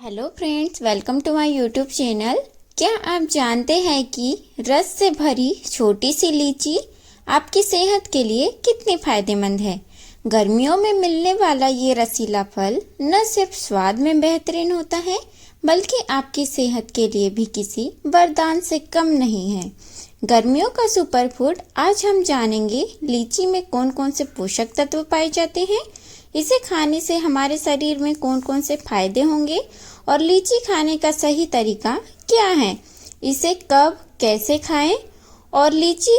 Hello friends, welcome to my YouTube channel. क्या आप जानते हैं कि रस से भरी छोटी सी लीची आपकी सेहत के लिए कितनी फायदेमंद है। गर्मियों में मिलने वाला ये रसीला फल न सिर्फ स्वाद में बेहतरीन होता है बल्कि आपकी सेहत के लिए भी किसी वरदान से कम नहीं है। गर्मियों का सुपर फूड आज हम जानेंगे लीची में कौन कौन से पोषक तत्व पाए जाते हैं, इसे खाने से हमारे शरीर में कौन कौन से फायदे होंगे और लीची खाने का सही तरीका क्या है, इसे कब कैसे खाएं और लीची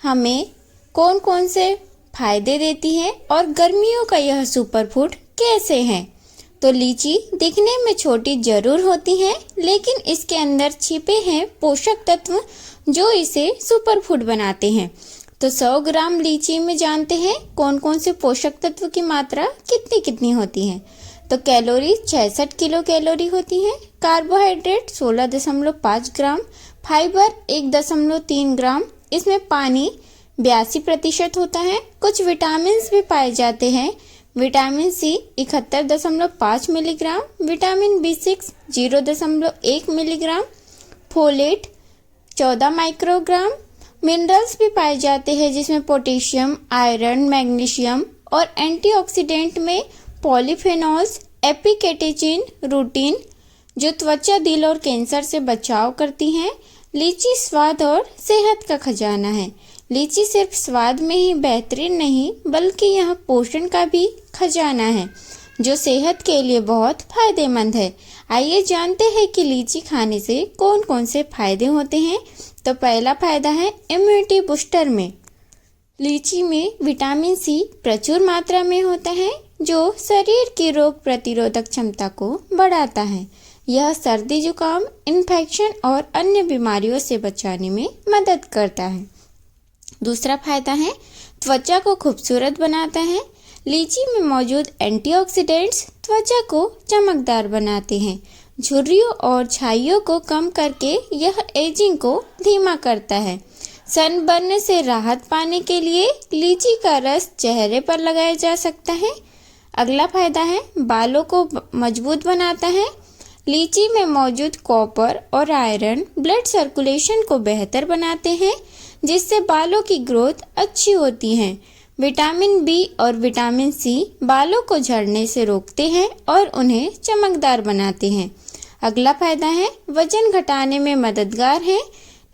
हमें कौन कौन से फायदे देती है और गर्मियों का यह सुपर फूड कैसे है। तो लीची दिखने में छोटी जरूर होती है लेकिन इसके अंदर छिपे हैं पोषक तत्व जो इसे सुपर फूड बनाते हैं। तो 100 ग्राम लीची में जानते हैं कौन कौन से पोषक तत्व की मात्रा कितनी कितनी होती है। तो कैलोरी 66 किलो कैलोरी होती है, कार्बोहाइड्रेट 16.5 ग्राम, फाइबर 1.3 ग्राम, इसमें पानी 82% होता है। कुछ विटामिन भी पाए जाते हैं, vitamin C 71.5 milligram, vitamin B6 0.1 milligram, folate 14 microgram, minerals भी पाए जाते हैं जिसमें पोटेशियम, आयरन, मैग्नीशियम और एंटीऑक्सीडेंट में पॉलीफेनॉल्स, एपिकेटेचिन, रूटीन जो त्वचा, दिल और कैंसर से बचाव करती हैं। लीची स्वाद और सेहत का खजाना है। लीची सिर्फ स्वाद में ही बेहतरीन नहीं बल्कि यह पोषण का भी खजाना है जो सेहत के लिए बहुत फायदेमंद है। आइए जानते हैं कि लीची खाने से कौन कौन से फायदे होते हैं। तो पहला फायदा है इम्यूनिटी बूस्टर में। लीची में विटामिन सी प्रचुर मात्रा में होता है जो शरीर की रोग प्रतिरोधक क्षमता को बढ़ाता है। यह सर्दी, जुकाम, इन्फेक्शन और अन्य बीमारियों से बचाने में मदद करता है। दूसरा फायदा है त्वचा को खूबसूरत बनाता है। लीची में मौजूद एंटीऑक्सीडेंट्स त्वचा को चमकदार बनाते हैं। झुर्रियों और छाइयों को कम करके यह एजिंग को धीमा करता है। सनबर्न से राहत पाने के लिए लीची का रस चेहरे पर लगाया जा सकता है। अगला फायदा है बालों को मजबूत बनाता है। लीची में मौजूद कॉपर और आयरन ब्लड सर्कुलेशन को बेहतर बनाते हैं जिससे बालों की ग्रोथ अच्छी होती है। विटामिन बी और विटामिन सी बालों को झड़ने से रोकते हैं और उन्हें चमकदार बनाते हैं। अगला फायदा है वजन घटाने में मददगार है।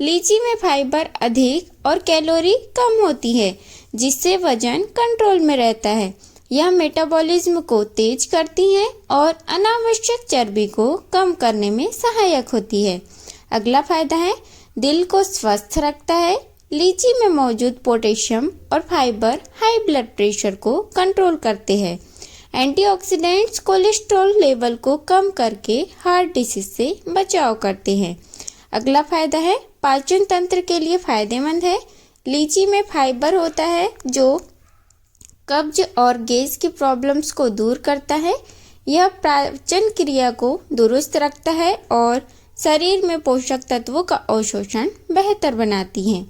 लीची में फाइबर अधिक और कैलोरी कम होती है जिससे वजन कंट्रोल में रहता है। यह मेटाबॉलिज्म को तेज करती है और अनावश्यक चर्बी को कम करने में सहायक होती है। अगला फायदा है दिल को स्वस्थ रखता है। लीची में मौजूद पोटेशियम और फाइबर हाई ब्लड प्रेशर को कंट्रोल करते हैं। एंटीऑक्सीडेंट्स कोलेस्ट्रॉल लेवल को कम करके हार्ट डिसीज से बचाव करते हैं। अगला फायदा है पाचन तंत्र के लिए फायदेमंद है। लीची में फाइबर होता है जो कब्ज और गैस की प्रॉब्लम्स को दूर करता है। यह पाचन क्रिया को दुरुस्त रखता है और शरीर में पोषक तत्वों का अवशोषण बेहतर बनाती है।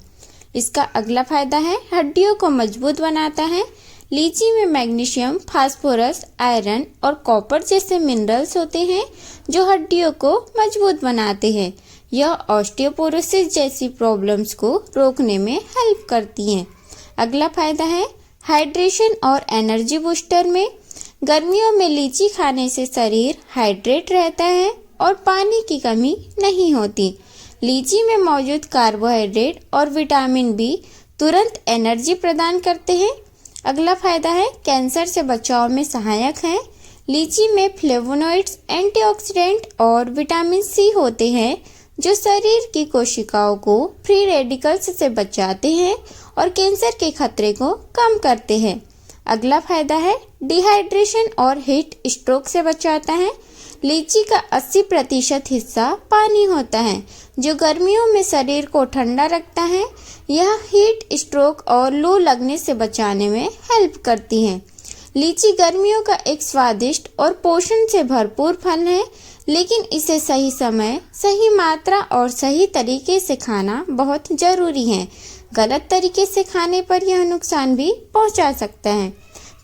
इसका अगला फायदा है हड्डियों को मजबूत बनाता है। लीची में मैग्नीशियम, फास्फोरस, आयरन और कॉपर जैसे मिनरल्स होते हैं जो हड्डियों को मजबूत बनाते हैं। यह ऑस्टियोपोरोसिस जैसी प्रॉब्लम्स को रोकने में हेल्प करती हैं। अगला फायदा है हाइड्रेशन और एनर्जी बूस्टर में। गर्मियों में लीची खाने से शरीर हाइड्रेट रहता है और पानी की कमी नहीं होती। लीची में मौजूद कार्बोहाइड्रेट और विटामिन बी तुरंत एनर्जी प्रदान करते हैं। अगला फायदा है कैंसर से बचाव में सहायक है। लीची में फ्लेवोनॉइड्स, एंटीऑक्सीडेंट और विटामिन सी होते हैं जो शरीर की कोशिकाओं को फ्री रेडिकल्स से बचाते हैं और कैंसर के खतरे को कम करते हैं। अगला फायदा है डिहाइड्रेशन और हीट स्ट्रोक से बचाता है। लीची का 80% हिस्सा पानी होता है जो गर्मियों में शरीर को ठंडा रखता है। यह हीट स्ट्रोक और लू लगने से बचाने में हेल्प करती है। लीची गर्मियों का एक स्वादिष्ट और पोषण से भरपूर फल है लेकिन इसे सही समय, सही मात्रा और सही तरीके से खाना बहुत जरूरी है। गलत तरीके से खाने पर यह नुकसान भी पहुंचा सकता है।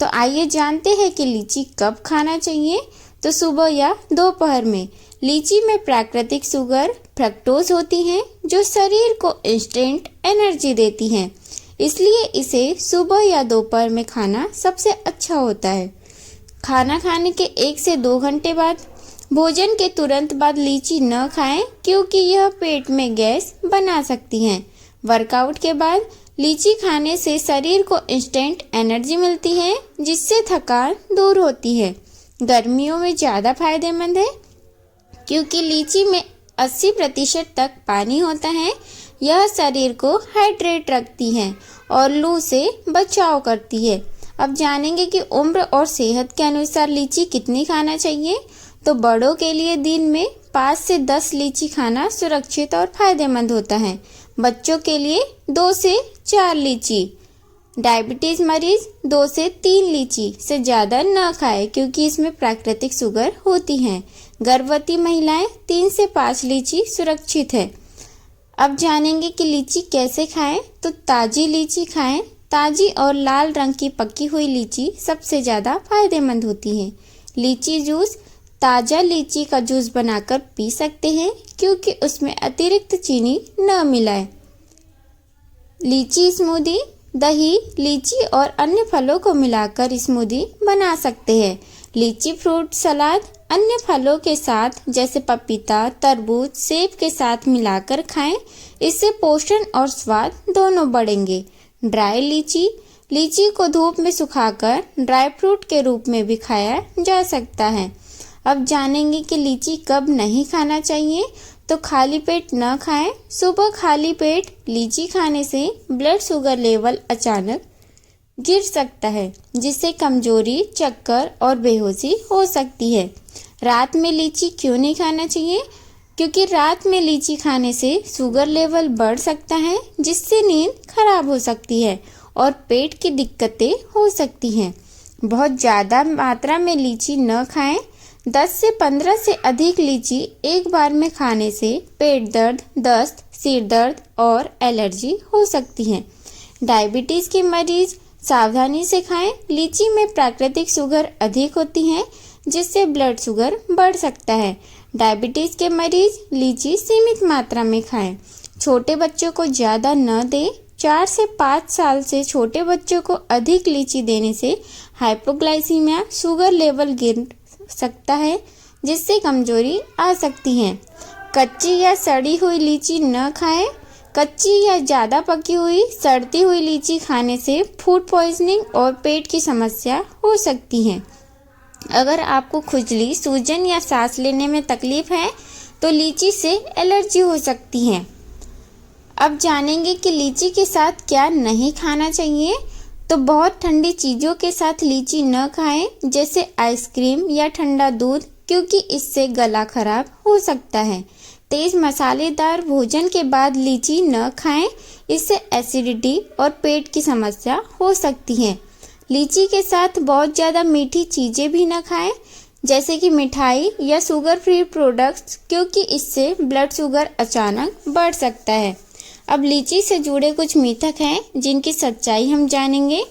तो आइए जानते हैं कि लीची कब खाना चाहिए। तो सुबह या दोपहर में। लीची में प्राकृतिक शुगर फ्रक्टोज होती हैं जो शरीर को इंस्टेंट एनर्जी देती हैं, इसलिए इसे सुबह या दोपहर में खाना सबसे अच्छा होता है। खाना खाने के 1 से 2 घंटे बाद, भोजन के तुरंत बाद लीची न खाएं क्योंकि यह पेट में गैस बना सकती हैं। वर्कआउट के बाद लीची खाने से शरीर को इंस्टेंट एनर्जी मिलती है जिससे थकान दूर होती है। गर्मियों में ज़्यादा फायदेमंद है क्योंकि लीची में 80% तक पानी होता है। यह शरीर को हाइड्रेट रखती है और लू से बचाव करती है। अब जानेंगे कि उम्र और सेहत के अनुसार लीची कितनी खाना चाहिए। तो बड़ों के लिए दिन में 5 से 10 लीची खाना सुरक्षित और फायदेमंद होता है। बच्चों के लिए 2 से 4 लीची। डायबिटीज मरीज 2 से 3 लीची से ज़्यादा न खाएं क्योंकि इसमें प्राकृतिक शुगर होती है। गर्भवती महिलाएं 3 से 5 लीची सुरक्षित है। अब जानेंगे कि लीची कैसे खाएं। तो ताज़ी लीची खाएं। ताज़ी और लाल रंग की पकी हुई लीची सबसे ज़्यादा फायदेमंद होती है। लीची जूस, ताज़ा लीची का जूस बनाकर पी सकते हैं क्योंकि उसमें अतिरिक्त चीनी न मिलाएं। लीची स्मूदी, दही, लीची और अन्य फलों को मिलाकर स्मूदी बना सकते हैं। लीची फ्रूट सलाद अन्य फलों के साथ जैसे पपीता, तरबूज, सेब के साथ मिलाकर खाएं। इससे पोषण और स्वाद दोनों बढ़ेंगे। ड्राई लीची, लीची को धूप में सुखाकर ड्राई फ्रूट के रूप में भी खाया जा सकता है। अब जानेंगे कि लीची कब नहीं खाना चाहिए। तो खाली पेट न खाएं। सुबह खाली पेट लीची खाने से ब्लड शुगर लेवल अचानक गिर सकता है जिससे कमजोरी, चक्कर और बेहोशी हो सकती है। रात में लीची क्यों नहीं खाना चाहिए? क्योंकि रात में लीची खाने से शुगर लेवल बढ़ सकता है जिससे नींद खराब हो सकती है और पेट की दिक्कतें हो सकती हैं। बहुत ज़्यादा मात्रा में लीची न खाएं। 10 से 15 से अधिक लीची एक बार में खाने से पेट दर्द, दस्त, सिर दर्द और एलर्जी हो सकती है। डायबिटीज़ के मरीज सावधानी से खाएं। लीची में प्राकृतिक शुगर अधिक होती है जिससे ब्लड शुगर बढ़ सकता है। डायबिटीज़ के मरीज लीची सीमित मात्रा में खाएं। छोटे बच्चों को ज़्यादा न दें। 4 से 5 साल से छोटे बच्चों को अधिक लीची देने से हाइपोग्लाइसीमिया, शुगर लेवल गिर सकता है जिससे कमजोरी आ सकती है। कच्ची या सड़ी हुई लीची न खाएं। कच्ची या ज़्यादा पकी हुई, सड़ती हुई लीची खाने से फूड पॉइजनिंग और पेट की समस्या हो सकती है। अगर आपको खुजली, सूजन या सांस लेने में तकलीफ है तो लीची से एलर्जी हो सकती है। अब जानेंगे कि लीची के साथ क्या नहीं खाना चाहिए। तो बहुत ठंडी चीज़ों के साथ लीची न खाएं जैसे आइसक्रीम या ठंडा दूध क्योंकि इससे गला खराब हो सकता है। तेज़ मसालेदार भोजन के बाद लीची न खाएं, इससे एसिडिटी और पेट की समस्या हो सकती है। लीची के साथ बहुत ज़्यादा मीठी चीज़ें भी न खाएं जैसे कि मिठाई या शुगर फ्री प्रोडक्ट्स क्योंकि इससे ब्लड शुगर अचानक बढ़ सकता है। अब लीची से जुड़े कुछ मिथक हैं जिनकी सच्चाई हम जानेंगे।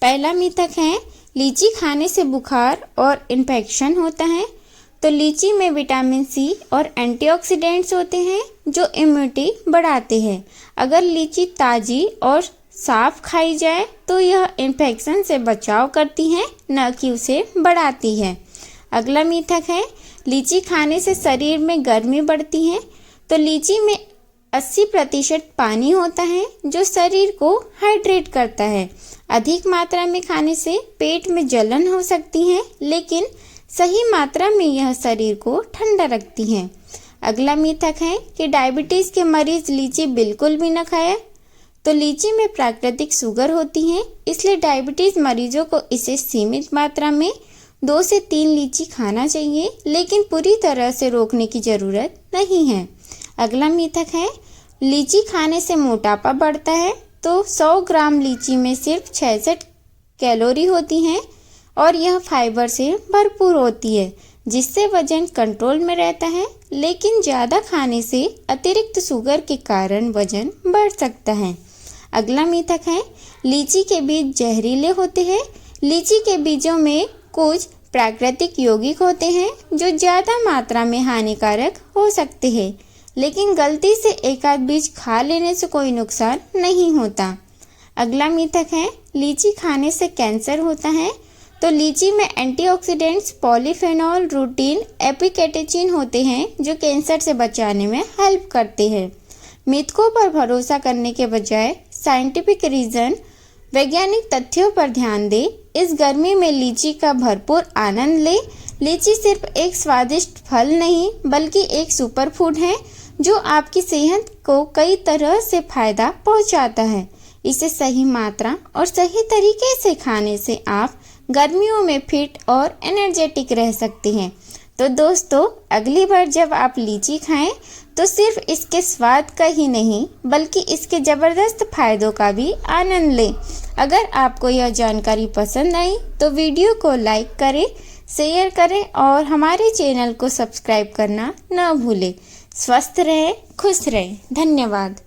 पहला मिथक है लीची खाने से बुखार और इन्फेक्शन होता है। तो लीची में विटामिन सी और एंटीऑक्सीडेंट्स होते हैं जो इम्यूनिटी बढ़ाते हैं। अगर लीची ताज़ी और साफ खाई जाए तो यह इन्फेक्शन से बचाव करती है, न कि उसे बढ़ाती है। अगला मिथक है लीची खाने से शरीर में गर्मी बढ़ती है। तो लीची में 80% पानी होता है जो शरीर को हाइड्रेट करता है। अधिक मात्रा में खाने से पेट में जलन हो सकती है लेकिन सही मात्रा में यह शरीर को ठंडा रखती है। अगला मिथक है कि डायबिटीज़ के मरीज लीची बिल्कुल भी न खाएं। तो लीची में प्राकृतिक शुगर होती है इसलिए डायबिटीज़ मरीजों को इसे सीमित मात्रा में 2 से 3 लीची खाना चाहिए लेकिन पूरी तरह से रोकने की ज़रूरत नहीं है। अगला मिथक है लीची खाने से मोटापा बढ़ता है। तो 100 ग्राम लीची में सिर्फ 66 कैलोरी होती हैं और यह फाइबर से भरपूर होती है जिससे वजन कंट्रोल में रहता है। लेकिन ज़्यादा खाने से अतिरिक्त शुगर के कारण वजन बढ़ सकता है। अगला मिथक है लीची के बीज जहरीले होते हैं। लीची के बीजों में कुछ प्राकृतिक यौगिक होते हैं जो ज़्यादा मात्रा में हानिकारक हो सकते हैं, लेकिन गलती से एक आध बीज खा लेने से कोई नुकसान नहीं होता। अगला मिथक है लीची खाने से कैंसर होता है। तो लीची में एंटीऑक्सीडेंट्स, पॉलीफेनॉल, रूटीन, एपिकेटेचिन होते हैं जो कैंसर से बचाने में हेल्प करते हैं। मिथकों पर भरोसा करने के बजाय साइंटिफिक रीजन, वैज्ञानिक तथ्यों पर ध्यान दें। इस गर्मी में लीची का भरपूर आनंद लें। लीची सिर्फ एक स्वादिष्ट फल नहीं बल्कि एक सुपर फूड है जो आपकी सेहत को कई तरह से फायदा पहुंचाता है। इसे सही मात्रा और सही तरीके से खाने से आप गर्मियों में फिट और एनर्जेटिक रह सकते हैं। तो दोस्तों, अगली बार जब आप लीची खाएं तो सिर्फ इसके स्वाद का ही नहीं बल्कि इसके ज़बरदस्त फायदों का भी आनंद लें। अगर आपको यह जानकारी पसंद आई तो वीडियो को लाइक करें, शेयर करें और हमारे चैनल को सब्सक्राइब करना न भूलें। स्वस्थ रहें, खुश रहें। धन्यवाद।